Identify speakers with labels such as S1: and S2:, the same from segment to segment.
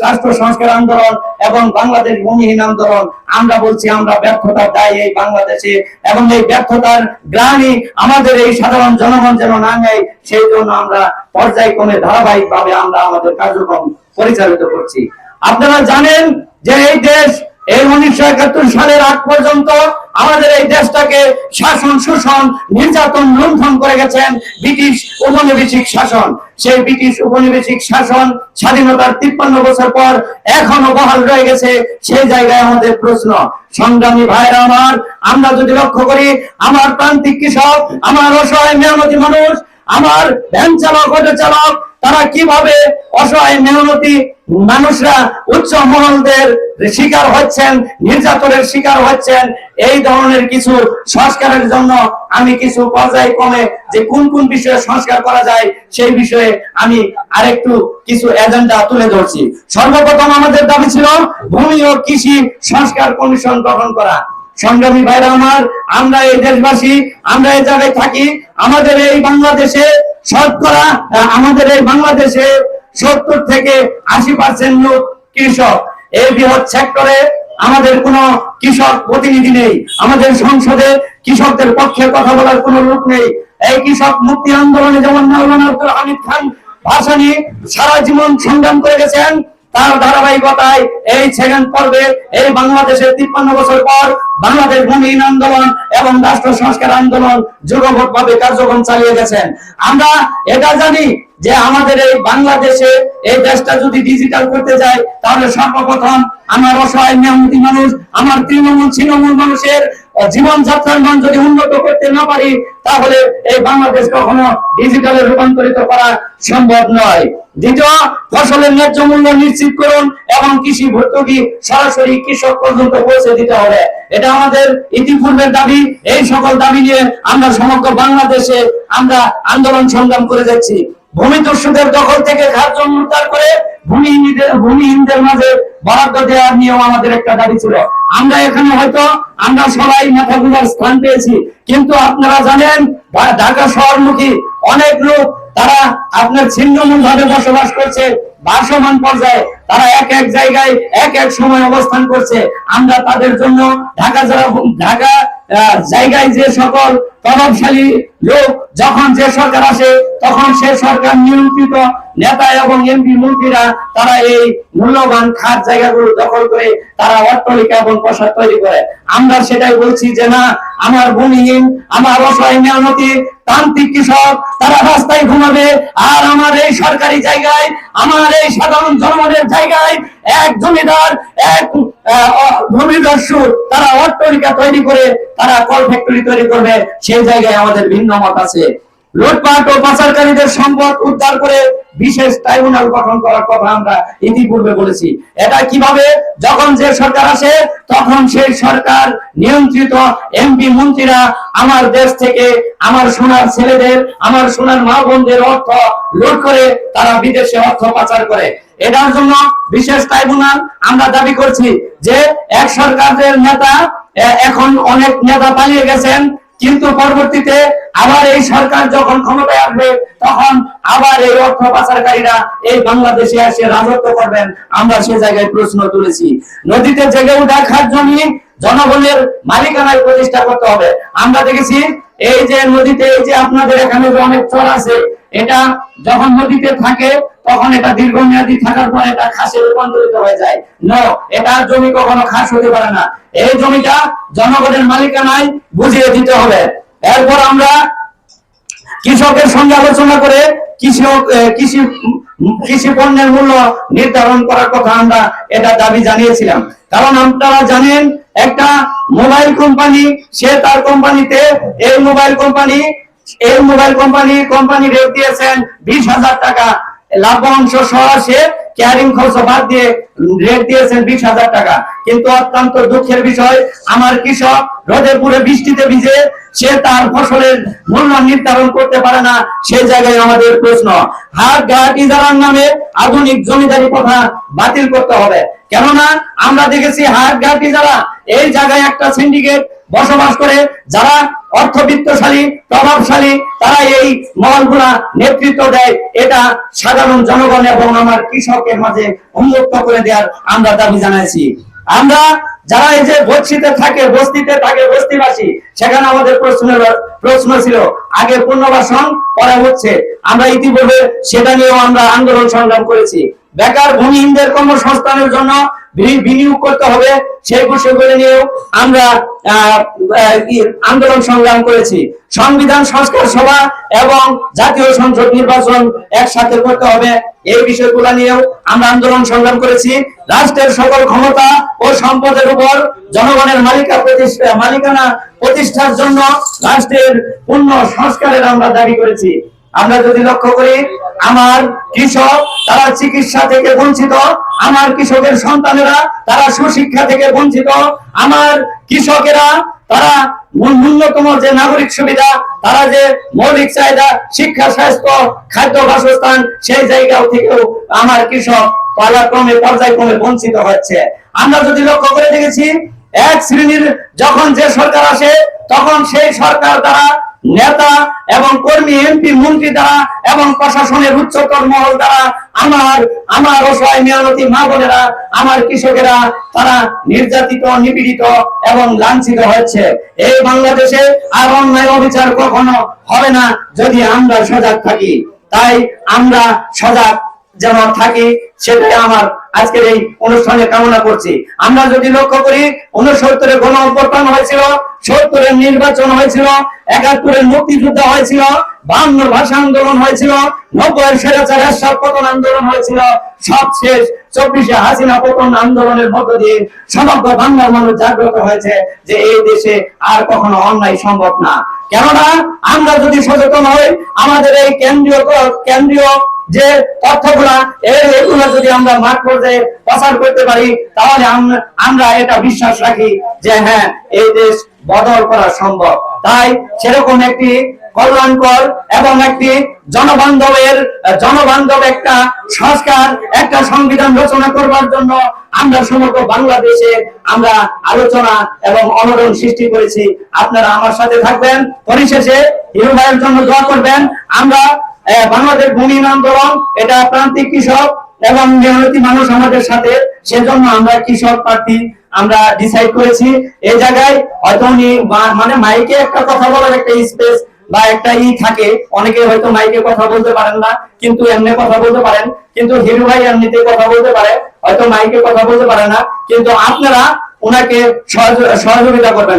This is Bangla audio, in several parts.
S1: রাষ্ট্র সংস্কার আন্দোলন এবং বাংলাদেশ ভূমিহীন আন্দোলন, আমরা বলছি আমরা ব্যর্থতার দায় এই বাংলাদেশে, এবং এই ব্যর্থতার গ্লানি আমাদের এই সাধারণ জনগণ যেন না নেয়, সেই জন্য আমরা পর্যায়ক্রমে ধারাবাহিক ভাবে আমরা আমাদের কার্যক্রম পরিচালিত করছি। আপনারা জানেন যে এই দেশ এই 1971 সালের আগ পর্যন্ত আমাদের এই দেশটাকে শাসন, শোষণ, নির্যাতন, লুণ্ঠন করে গেছেন ব্রিটিশ উপনিবেশিক শাসন। সেই ব্রিটিশ উপনিবেশিক শাসন স্বাধীনতার 53 বছর পর এখনো বহাল রয়ে গেছে। সেই জায়গায় আমাদের প্রশ্ন, সংগ্রামী ভাইরা আমার, আমরা যদি লক্ষ্য করি, আমার প্রান্তিক কৃষক, আমার অসহায় মেহনতি মানুষ, আমার ভ্যান চালক, অটো চালক, তারা কিভাবে অসহায় মেহনতি মানুষরা উচ্চ মহলদের শিকার হচ্ছেন, নির্যাতনের শিকার হচ্ছেন। এই ধরনের কিছু সংস্কারের জন্য আমি কিছু পর্যায়ক্রমে যে কোন কোন বিষয়ে সংস্কার করা যায় সেই বিষয়ে আমি আরেকটু কিছু এজেন্ডা তুলে ধরছি। সর্বপ্রথম আমাদের দাবি ছিল ভূমি ও কৃষি সংস্কার কমিশন গঠন করা। সংগ্রামী ভাইরা আমার, আমরা এই দেশবাসী, আমরা এই জায়গায় থাকি, আমাদের এই বাংলাদেশে শতকরা, আমাদের এই বাংলাদেশে 70 থেকে 80% লোক কৃষক। এই বৃহৎ সেক্টরে আমাদের কোনো কৃষক প্রতিনিধি নেই, আমাদের সংসদে কৃষকদের পক্ষে কথা বলার কোনো লোক নেই। এই কৃষক মুক্তি আন্দোলনে যেমন মাওলানা আব্দুল হামিদ খান ভাসানী সারা জীবন সংগ্রাম করে গেছেন, তার ধারাবাহিকতায় এই সেকেন্ড পর্বে এই বাংলাদেশের 53 বছর পর বাংলাদেশ ভূমিহীন আন্দোলন এবং রাষ্ট্র সংস্কার আন্দোলন যুগপৎভাবে কার্যক্রম চালিয়ে গেছেন। আমরা এটা জানি যে আমাদের এই বাংলাদেশে এই দেশটা যদি ডিজিটাল করতে যায়, তাহলে সর্বপ্রথম আমার অসহায় মেহনতি মানুষ, আমার তৃণমূল মানুষের জীবনযাত্রার মান যদি উন্নত করতে না পারি, তাহলে এই বাংলাদেশ কখনো ডিজিটালে রূপান্তরিত করা সম্ভব নয়। দ্বিতীয়, ফসলের ন্যায্য মূল্য নিশ্চিত করুন এবং কৃষি ভর্তুকি সরাসরি কৃষক পর্যন্ত পৌঁছে দিতে হবে। এটা আমাদের ইতিপূর্বের দাবি। এই সকল দাবি নিয়ে আমরা সমগ্র বাংলাদেশে আমরা আন্দোলন সংগ্রাম করে যাচ্ছি। ভূমিদস্যুদের দখল থেকে ধার্য উদ্ধার করে ভূমিহীনদের মাঝে বরাদ্দ দেওয়ার নিয়েও আমাদের একটা দাবি ছিল। আমরা এখানে হয়তো আমরা সবাই মাথা গোঁজার স্থান পেয়েছি, কিন্তু আপনারা জানেন ঢাকা শহরমুখী অনেক লোক, তারা আপনার ছিন্নমূল ভাবে বসবাস করছে, ভাসমান পর্যায়ে তারা এক এক জায়গায় এক এক সময় অবস্থান করছে। আমরা তাদের জন্য ঢাকা জায়গায় যে সকল প্রভাবশালী লোক, যখন যে সরকার আসে তখন সে সরকার নিয়ন্ত্রিত নেতা এবং এমপি মন্ত্রীরা তারা এই মূল্যবান খাত জায়গাগুলো দখল করে তারা অট্টালিকা এবং প্রাসাদ তৈরি করে। আমরা সেটাই বলছি যে না, আমার ভূমিহীন, আমার অসহায় মেহনতি প্রান্তিক কৃষক তারা রাস্তায় ঘুমাবে, আর আমার এই সরকারি জায়গায়, আমার এই সাধারণ জনগণের জায়গায় এক জমিদার, এক ভূমিদস্যু তারা অট্টালিকা তৈরি করে তারা কল ফ্যাক্টরি তৈরি করবে। সেই জায়গায় আমাদের ভিন্ন মত আছে। লুটপাট ও পাচারকারীদের সম্পদ উদ্ধার করে বিশেষ ট্রাইব্যুনাল গঠন করার কথা আমরা ইতিপূর্বে বলেছি। এটা কিভাবে, যখন যে সরকার আসে তখন সেই সরকার নিয়ন্ত্রিত এমপি মন্ত্রীরা আমার দেশ থেকে আমার সোনার ছেলেদের, আমার সোনার মা বোনদের অর্থ লুট করে তারা বিদেশে অর্থ পাচার করে। এটার জন্য বিশেষ ট্রাইব্যুনাল আমরা দাবি করছি যে এক সরকারের নেতা, এখন অনেক নেতা পালিয়ে গেছেন, কিন্তু পরবর্তীতে আবার এই সরকার যখন ক্ষমতায় আসবে তখন আবার এই অর্থ পাচারকারীরা এই বাংলাদেশে এসে রাজত্ব করবেন। আমরা সে জায়গায় প্রশ্ন তুলেছি। নদীতে জেগে ওঠা খাত জমি জনগণের মালিকানায় প্রতিষ্ঠা করতে হবে। আমরা দেখেছি এই যে নদীতে, এই যে আপনাদের এখানে যে অনেক চর আছে, এটা যখন নদীতে থাকে তখন এটা দীর্ঘমেয়াদী থাকার পর এটা খাসে রূপান্তরিত হয়ে যায়। এটা জমি কখনো খাস হতে পারে না। এই জমিটা জনগণের মালিকানায় বুঝিয়ে দিতে হবে। এরপর আমরা কৃষকের সঙ্গে আলোচনা করে কৃষি পণ্যের মূল্য নির্ধারণ করার কথা আমরা এটা দাবি জানিয়েছিলাম। কারণ আপনারা জানেন একটা মোবাইল কোম্পানি, সে তার কোম্পানিতে এই মোবাইল কোম্পানি রেট দিয়েছেন 20,000 টাকা, লাভ্যাংশ সহ সে ক্যারিং খরচ বাদ দিয়ে রেট দিয়েছেন 20,000 টাকা। কিন্তু অত্যন্ত দুঃখের বিষয়, আমার কৃষক রোদে পুরে বৃষ্টিতে ভিজে সে তার ফসলের মূল্য নির্ধারণ করতে পারে না। সেই জায়গায় আমাদের প্রশ্ন, হাট ঘাট ইজারার নামে আধুনিক জমিদারি প্রথা বাতিল করতে হবে। কেননা আমরা দেখেছি হাট ঘাট ইজারা, এই জায়গায় একটা সিন্ডিকেট বসবাস করে, যারা অর্থবিত্তশালী প্রভাবশালী, তারা এই মহলগুলা নেতৃত্ব দেয়। এটা সাধারণ জনগণ এবং আমার কৃষকের মাঝে উন্মুক্ত করে দেওয়ার আমরা দাবি জানাইছি। আমরা যারা এই যে বস্তিতে থাকে, বস্তিবাসী, সেখানে আমাদের প্রশ্ন ছিল আগে পুনর্বাসন করা হচ্ছে, আমরা ইতিপূর্বে সেটা নিয়েও আমরা আন্দোলন সংগ্রাম করেছি। বেকার ভূমিহীনদের কর্মসংস্থানের জন্য বিনিয়োগ করতে হবে, সেই বিষয়গুলো নিয়েও আমরা আন্দোলন সংগ্রাম করেছি। সংবিধান সংস্কার সভা এবং জাতীয় সংসদ নির্বাচন একসাথে করতে হবে, এই বিষয়গুলো নিয়েও আমরা আন্দোলন সংগ্রাম করেছি। রাষ্ট্রের সকল ক্ষমতা ও সম্পদের উপর জনগণের মালিকানা প্রতিষ্ঠার জন্য রাষ্ট্রের পূর্ণ সংস্কারের আমরা দাবি করেছি। আমরা যদি লক্ষ্য করি, আমার কৃষক তারা চিকিৎসা থেকে বঞ্চিত, আমার কৃষকের সন্তানেরা তারা সুশিক্ষা থেকে বঞ্চিত, আমার কৃষকেরা তারা ন্যূনতম যে নাগরিক সুবিধা, তারা যে মৌলিক চাহিদা শিক্ষা, স্বাস্থ্য, খাদ্য, বাসস্থান, সেই জায়গাও থেকেও আমার কৃষক পালাক্রমে পর্যায়ক্রমে বঞ্চিত হচ্ছে। আমরা যদি লক্ষ্য করে দেখেছি, এক শ্রেণীর যখন যে সরকার আসে, তখন সেই সরকার দ্বারা নেতা এবং কর্মী, এমপি, মন্ত্রী দ্বারা এবং প্রশাসনের উচ্চতর মহল দ্বারা আমার অসহায় মেহনতি মা বোনেরা, আমার কৃষকেরা তারা নির্যাতিত, নিপীড়িত এবং লাঞ্ছিত হচ্ছে। এই বাংলাদেশে আর অন্যায় অবিচার কখনো হবে না যদি আমরা সজাগ থাকি। তাই আমরা সজাগ যেন থাকি, সেটাই আমার আজকের এই অনুষ্ঠানে কামনা করছি। আমরা যদি লক্ষ্য করি, 69-এ গণ অভ্যুত্থান হয়েছিল, 70-এর নির্বাচন হয়েছিল, 71-এর মুক্তিযুদ্ধ হয়েছিল, 52 ভাষা আন্দোলন হয়েছিল, 90-এর স্বৈরাচার এরশাদ পতন আন্দোলন হয়েছিল, সবশেষ 24-এ হাসিনা পতন আন্দোলনের মধ্য দিয়ে সমগ্র বাংলার মানুষ জাগ্রত হয়েছে যে এই দেশে আর কখনো অন্যায় সম্ভব না। কেননা আমরা যদি সচেতন হই, আমাদের এই কেন্দ্রীয় যে তথ্যগুলা, এগুলো যদি আমরা মাঠ পর্যায়ে প্রচার করতে পারি, তাহলে আমরা এটা বিশ্বাস রাখি যে হ্যাঁ, এই দেশ বদল করা সম্ভব। তাই সেরকম একটি কল্যাণকর এবং একটি জনবান্ধব একটা সংস্কার, একটা সংবিধান রচনা করবার জন্য আমরা সমগ্র বাংলাদেশে আমরা আলোচনা এবং অনড়ন সৃষ্টি করেছি। আপনারা আমার সাথে থাকবেন, পরিশেষে হিরু ভাইয়ের জন্য দোয়া করবেন। আমরা বাংলাদেশ ভূমিহীন আন্দোলন, এটা প্রান্তিক কৃষক এবং মেহনতি মানুষ আমাদের সাথে, সেজন্য আমরা কৃষক প্রার্থী আমরা ডিসাইড করেছি। এই জায়গায় হয়তো উনি মানে মাইকে একটা কথা বলার একটা স্পেস বা একটা থাকে, অনেকে হয়তো মাইকে কথা বলতে পারেন না, কিন্তু এমনি কথা বলতে পারেন। কিন্তু হিরু ভাই এমনিতে কথা বলতে পারে, হয়তো মাইকে কথা বলতে পারে না, কিন্তু আপনারা ওনাকে সহযোগিতা করবেন,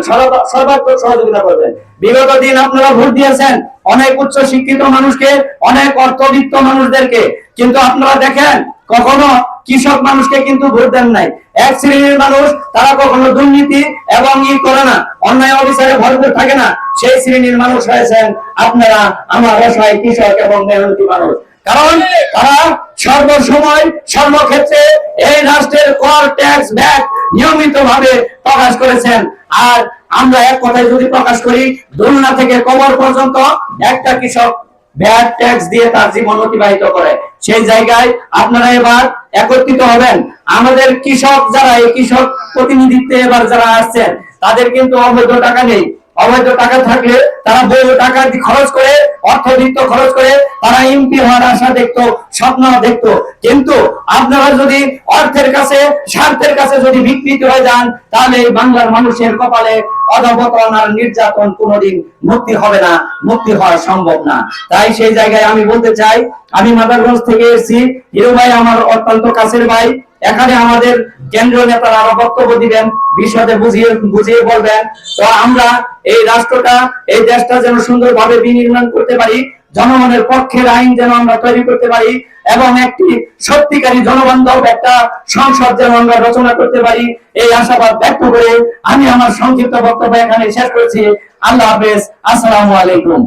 S1: সর্বাত্মক সহযোগিতা করবেন। বিগত দিন আপনারা ভোট দিয়েছেন অনেক উচ্চ শিক্ষিত মানুষকে, অনেক অর্থবিত্ত মানুষদেরকে, কিন্তু আপনারা দেখেন কখনো কৃষক মানুষকে কিন্তু ভোট দেন নাই। এক শ্রেণীর মানুষ, তারা কখনো দুর্নীতি এবং করে না, অন্যায় অবিচারে ভরপুর থাকে না, সেই শ্রেণীর মানুষ হয়েছেন আপনারা, আমার অসহায় কৃষক এবং মেহনতি মানুষ। কারণ তারা সর্বসময় সর্বক্ষেত্রে এই রাষ্ট্রের কর, ট্যাক্স, ভ্যাট নিয়মিত ভাবে প্রকাশ করেছেন। আর আমরা এক কথায় যদি প্রকাশ করি, দোলনা থেকে কবর পর্যন্ত একটা কৃষক ভ্যাট ট্যাক্স দিয়ে তার জীবন অতিবাহিত করে। সেই জায়গায় আপনারা এবার একত্রিত হবেন। আমাদের কৃষক যারা, এই কৃষক প্রতিনিধিত্বে এবার যারা আসছেন, তাদের কিন্তু অবৈধ টাকা নেই। অবৈধ টাকা থাকলে তারা বৈধ টাকা খরচ করে, অর্থবিত্ত খরচ করে তারা এমপি হওয়ার আশা দেখতো, স্বপ্ন দেখতো। কিন্তু আপনারা যদি অর্থের কাছে, স্বার্থের কাছে যদি বিকৃত হয়ে যান, তাহলে এই বাংলার মানুষের কপালে অধঃপতন আর নির্যাতন কোনোদিন মুক্তি হবে না, মুক্তি হওয়া সম্ভব না। তাই সেই জায়গায় আমি বলতে চাই, আমি মাদারগঞ্জ থেকে এসেছি, হিরু ভাই আমার অত্যন্ত কাছের ভাই। এখানে আমাদের কেন্দ্রীয় নেতারা আরো বক্তব্য দিবেন, বিশদে বুঝিয়ে বলবেন। তো আমরা এই রাষ্ট্রটা, এই দেশটা যেন সুন্দরভাবে বিনির্মাণ করতে পারি, জনগণের পক্ষের আইন যেন আমরা তৈরি করতে পারি, এবং একটি সত্যিকারী জনবান্ধব একটা সংসদ যেন আমরা রচনা করতে পারি, এই আশাবাদ ব্যক্ত করে আমি আমার সংক্ষিপ্ত বক্তব্য এখানে শেষ করছি। আল্লাহ হাফেজ, আসসালামু আলাইকুম।